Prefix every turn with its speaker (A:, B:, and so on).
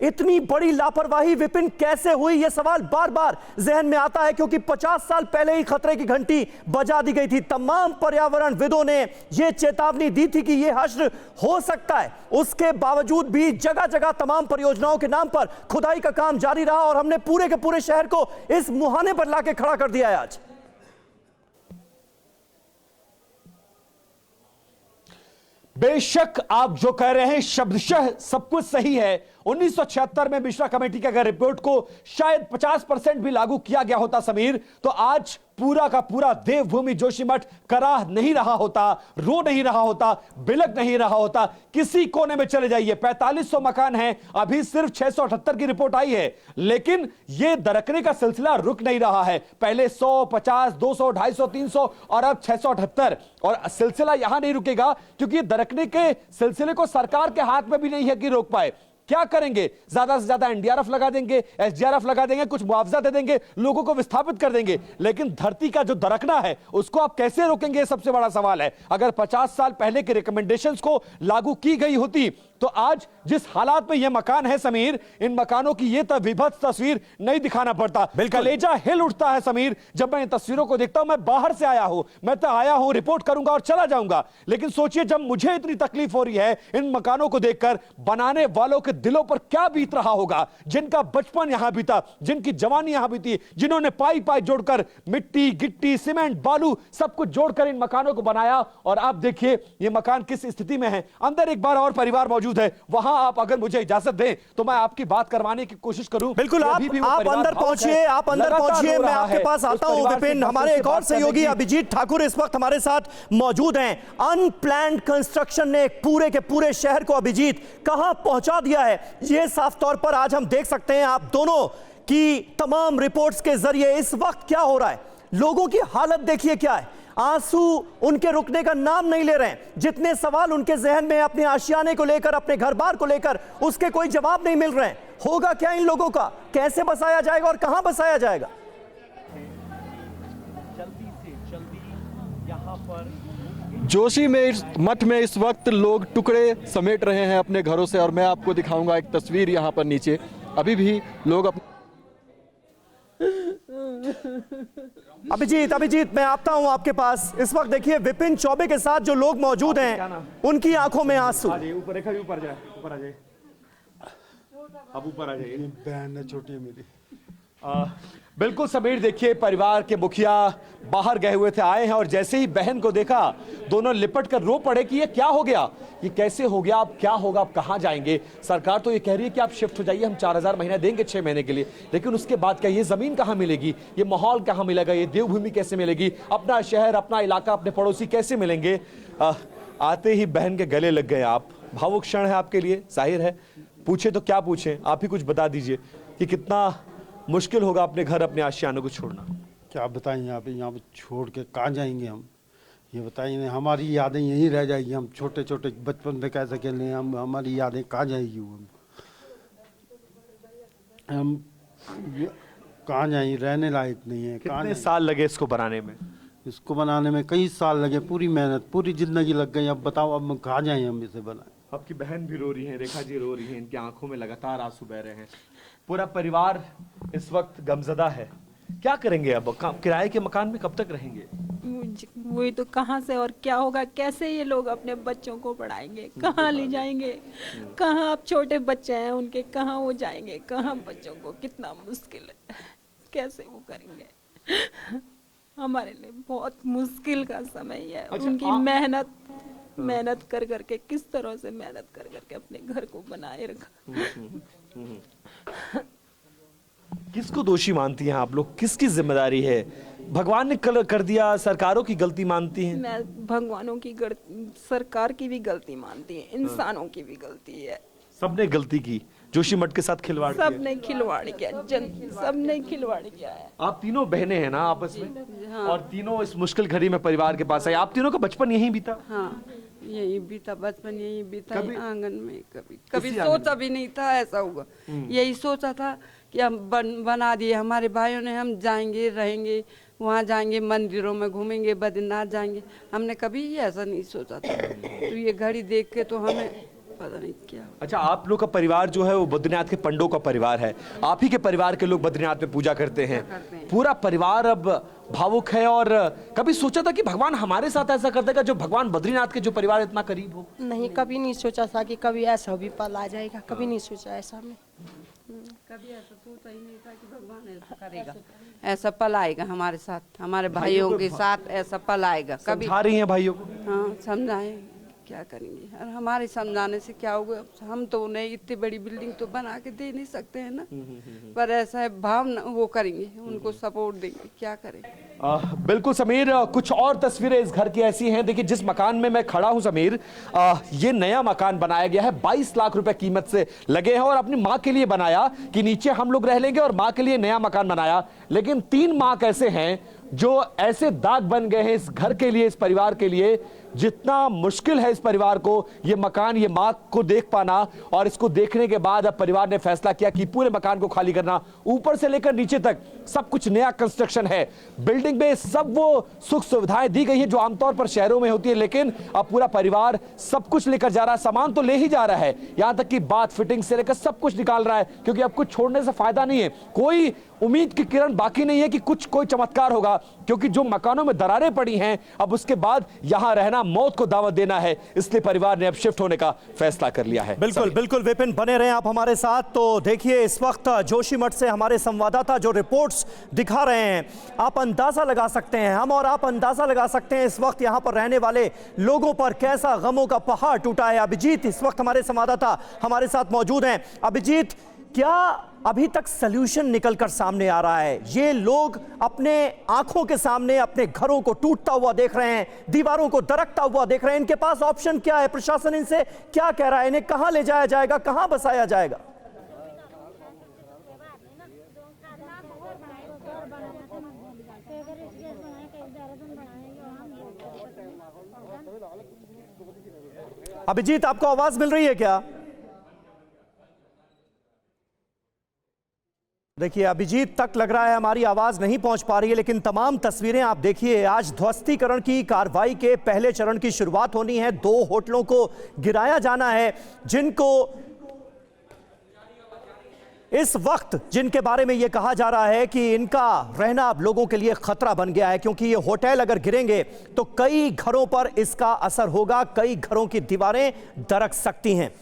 A: इतनी बड़ी लापरवाही विपिन कैसे हुई, यह सवाल बार बार जहन में आता है, क्योंकि 50 साल पहले ही खतरे की घंटी बजा दी गई थी। तमाम पर्यावरणविदों ने यह चेतावनी दी थी कि यह हश्र हो सकता है। उसके बावजूद भी जगह जगह तमाम परियोजनाओं के नाम पर खुदाई का काम जारी रहा और हमने पूरे के पूरे शहर को इस मुहाने पर लाके खड़ा कर दिया है आज।
B: बेशक आप जो कह रहे हैं शब्दशः सब कुछ सही है। 1976 में मिश्रा कमेटी की अगर रिपोर्ट को शायद 50% भी लागू किया गया होता समीर, तो आज पूरा का पूरा देवभूमि जोशीमठ कराह नहीं रहा होता, रो नहीं रहा होता, बिलक नहीं रहा होता। किसी कोने में चले जाइए, 4500 मकान हैं, अभी सिर्फ 678 की रिपोर्ट आई है, लेकिन यह दरकने का सिलसिला रुक नहीं रहा है। पहले 100, 50, 200, 250, 300 और अब 678, और सिलसिला यहां नहीं रुकेगा, क्योंकि दरकने के सिलसिले को सरकार के हाथ में भी नहीं है कि रोक पाए। क्या करेंगे? ज्यादा से ज्यादा एनडीआरएफ लगा देंगे, एसडीआरएफ लगा देंगे, कुछ मुआवजा दे देंगे, लोगों को विस्थापित कर देंगे, लेकिन धरती का जो दरकना है उसको आप कैसे रोकेंगे? ये सबसे बड़ा सवाल है। अगर 50 साल पहले के रिकमेंडेशंस को लागू की गई होती तो आज जिस हालात में ये मकान है समीर, इन मकानों की ये विभत्स तस्वीर नहीं दिखाना पड़ता। कलेजा हिल उठता है समीर जब मैं इन तस्वीरों को देखता हूं। मैं बाहर से आया हूं, मैं तो आया हूं, रिपोर्ट करूंगा और चला जाऊंगा, लेकिन सोचिए जब मुझे इतनी तकलीफ हो रही है इन मकानों को देखकर, बनाने वालों के दिलों पर क्या बीत रहा होगा, जिनका बचपन यहां बीता, जिनकी जवानी यहां बीती, जिन्होंने पाई पाई जोड़कर मिट्टी, गिट्टी, सीमेंट, बालू सब कुछ जोड़कर इन मकानों को बनाया। और आप देखिए ये मकान किस स्थिति में है। अंदर एक बार और परिवार मौजूद है, वहां आप अगर मुझे इजाजत दें तो मैं आपकी बात करवाने की कोशिश करूं।
A: बिल्कुल, आप अंदर पहुंचिए, आप अंदर पहुंचिए, मैं आपके पास आता हूं विपिन। हमारे एक और सहयोगी अभिजीत ठाकुर इस वक्त हमारे साथ मौजूद हैं। अनप्लैन्ड कंस्ट्रक्शन ने पूरे के पूरे शहर को अभिजीत कहां पहुंचा दिया है, यह साफ तौर पर आज हम देख सकते हैं। आप दोनों की तमाम रिपोर्ट्स के जरिए इस वक्त क्या हो रहा है, लोगों की हालत देखिए क्या है। आंसू उनके रुकने का नाम नहीं ले रहे हैं। जितने सवाल उनके जहन में अपने आशियाने को लेकर, अपने घर बार को लेकर, उसके कोई जवाब नहीं मिल रहे हैं। होगा क्या इन लोगों का, कैसे बसाया जाएगा और कहां बसाया जाएगा?
B: जल्दी से जल्दी यहां पर
C: जोशी मठ में इस वक्त लोग टुकड़े समेट रहे हैं अपने घरों से, और मैं आपको दिखाऊंगा एक तस्वीर यहाँ पर नीचे। अभी भी लोग
A: अभिजीत मैं आता हूं आपके पास। इस वक्त देखिए विपिन चौबे के साथ जो लोग मौजूद हैं उनकी आंखों में आंसू।
B: ऊपर रेखा, ऊपर जाए, ऊपर आ जाए, अब ऊपर आ जाइए।
D: बहन है छोटी मेरी।
B: बिल्कुल समीर, देखिए परिवार के मुखिया बाहर गए हुए थे, आए हैं, और जैसे ही बहन को देखा दोनों लिपट कर रो पड़े कि ये क्या हो गया, ये कैसे हो गया, अब क्या होगा, अब कहां जाएंगे। सरकार तो ये कह रही है कि आप शिफ्ट हो जाइए, हम 4000 महीना देंगे 6 महीने के लिए, लेकिन उसके बाद क्या, ये जमीन कहां मिलेगी, ये माहौल कहां मिलेगा, ये देवभूमि कैसे मिलेगी, अपना शहर, अपना इलाका, अपने पड़ोसी कैसे मिलेंगे। आते ही बहन के गले लग गए आप। भावुक क्षण है आपके लिए, जाहिर है। पूछे तो क्या पूछे, आप ही कुछ बता दीजिए कि कितना मुश्किल होगा अपने घर, अपने आशियानों को छोड़ना।
D: क्या बताएं, यहाँ पे छोड़ के कहाँ जाएंगे हम, ये बताइए। हमारी यादें यहीं रह जाएगी। हम छोटे छोटे बचपन में कैसे खेले, हम हमारी यादें कहाँ जाएगी, हम कहाँ जाएंगे, रहने लायक नहीं है।
B: कितने साल लगे इसको बनाने में?
D: इसको बनाने में कई साल लगे, पूरी मेहनत, पूरी जिंदगी लग गई। अब बताओ अब कहाँ जाएं हम इसे बनाए।
B: आपकी बहन भी रो रही है, रेखा जी रो रही है, इनकी आंखों में लगातार आंसू बह रहे हैं। पूरा परिवार इस वक्त गमजदा है। क्या करेंगे अब, किराए के मकान में कब तक रहेंगे?
E: वही तो, कहाँ से और क्या होगा, कैसे ये लोग अपने बच्चों को पढ़ाएंगे, कहाँ ले जाएंगे, कहाँ, अब छोटे बच्चे हैं उनके, कहाँ वो जाएंगे, कहाँ बच्चों को, कितना मुश्किल है, कैसे वो करेंगे। हमारे लिए बहुत मुश्किल का समय है। उनकी मेहनत कर करके, किस तरह से मेहनत कर करके अपने घर को बनाए रखा।
B: किसको दोषी मानती हैं आप लोग, किसकी जिम्मेदारी है? भगवान ने कर दिया, सरकारों की गलती मानती हैं?
E: मैं भगवानों की सरकार की भी गलती मानती है, इंसानों की भी गलती है।
B: सबने गलती की, जोशीमठ के साथ खिलवाड़ किया।
E: सबने खिलवाड़ किया, सबने खिलवाड़ किया है।
B: आप तीनों बहनें हैं ना आपस में? हाँ। और तीनों इस मुश्किल घड़ी में परिवार के पास आई। आप तीनों का बचपन यहीं बीता?
F: हाँ, यही बीता, बचपन यही बीता, आंगन में। कभी सोचा भी नहीं था ऐसा होगा। यही सोचा था कि हम बना दिए हमारे भाइयों ने, हम जाएंगे, रहेंगे वहाँ, जाएंगे मंदिरों में घूमेंगे, बद्रीनाथ जाएंगे। हमने कभी ऐसा नहीं सोचा था। तो ये घड़ी देख के तो हमें पता नहीं क्या।
B: अच्छा, आप लोग का परिवार जो है वो बद्रीनाथ के पंडों का परिवार है, आप ही के परिवार के लोग बद्रीनाथ में पूजा करते हैं, पूरा परिवार अब भावुक है। और कभी सोचा था कि भगवान हमारे साथ ऐसा कर देगा, जो भगवान बद्रीनाथ के जो परिवार इतना करीब हो?
G: नहीं, कभी नहीं सोचा था कि कभी ऐसा भी पल आ जाएगा, कभी नहीं सोचा ऐसा में।
F: कभी ऐसा सोचा ही नहीं था कि भगवान ऐसा करेगा, ऐसा पल आएगा हमारे साथ, हमारे भाइयों के साथ ऐसा पल आएगा। कभी
B: समझा रही हैं भाइयों को?
F: हाँ, समझाएं, क्या करेंगे, और हमारे समझाने से क्या होगा। हम तो उन्हें इतनी बड़ी बिल्डिंग तो बना के दे नहीं सकते हैं ना, पर ऐसा है भाव वो करेंगे, उनको सपोर्ट देंगे, क्या करें।
B: बिल्कुल समीर, कुछ और तस्वीरें इस घर की ऐसी हैं। देखिए, जिस मकान में मैं खड़ा हूं समीर, ये नया मकान बनाया गया है, 22 लाख रुपए कीमत से लगे हैं, और अपनी माँ के लिए बनाया कि नीचे हम लोग रह लेंगे, और माँ के लिए नया मकान बनाया। लेकिन 3 मार्क ऐसे हैं जो ऐसे दाग बन गए हैं इस घर के लिए, इस परिवार के लिए। जितना मुश्किल है इस परिवार को ये मकान, ये माँ को देख पाना, और इसको देखने के बाद अब परिवार ने फैसला किया कि पूरे मकान को खाली करना। ऊपर से लेकर नीचे तक सब कुछ नया कंस्ट्रक्शन है, बिल्डिंग में सब वो सुख सुविधाएं दी गई हैं जो आमतौर पर शहरों में होती है। लेकिन अब पूरा परिवार सब कुछ लेकर जा रहा है, सामान तो ले ही जा रहा है, यहां तक कि बाथ फिटिंग से लेकर सब कुछ निकाल रहा है, क्योंकि अब कुछ छोड़ने से फायदा नहीं है। कोई उम्मीद की किरण बाकी नहीं है कि कोई चमत्कार होगा, क्योंकि जो मकानों में दरारें पड़ी हैं, अब उसके बाद यहां रहना मौत को दावत देना है। इसलिए परिवार ने अब शिफ्ट होने का फैसला कर लिया है।
A: बिल्कुल बिल्कुल विपिन, बने रहें आप हमारे साथ। तो देखिए, इस वक्त जोशीमठ से हमारे संवाददाता जो रिपोर्ट्स दिखा रहे हैं, आप अंदाजा लगा सकते हैं, हम और आप अंदाजा लगा सकते हैं इस वक्त यहां पर रहने वाले लोगों पर कैसा गमों का पहाड़ टूटा है। अभिजीत इस वक्त हमारे संवाददाता हमारे साथ मौजूद हैं। अभिजीत, क्या अभी तक सल्यूशन निकलकर सामने आ रहा है? ये लोग अपने आंखों के सामने अपने घरों को टूटता हुआ देख रहे हैं, दीवारों को दरकता हुआ देख रहे हैं, इनके पास ऑप्शन क्या है? प्रशासन इनसे क्या कह रहा है? इन्हें कहां ले जाया जाएगा, कहां बसाया जाएगा? अभिजीत, आपको आवाज मिल रही है क्या? देखिए, अभिजीत तक लग रहा है हमारी आवाज नहीं पहुंच पा रही है, लेकिन तमाम तस्वीरें आप देखिए। आज ध्वस्तीकरण की कार्रवाई के पहले चरण की शुरुआत होनी है। 2 होटलों को गिराया जाना है, जिनको इस वक्त जिनके बारे में यह कहा जा रहा है कि इनका रहना अब लोगों के लिए खतरा बन गया है, क्योंकि ये होटल अगर गिरेंगे तो कई घरों पर इसका असर होगा, कई घरों की दीवारें दरक सकती हैं।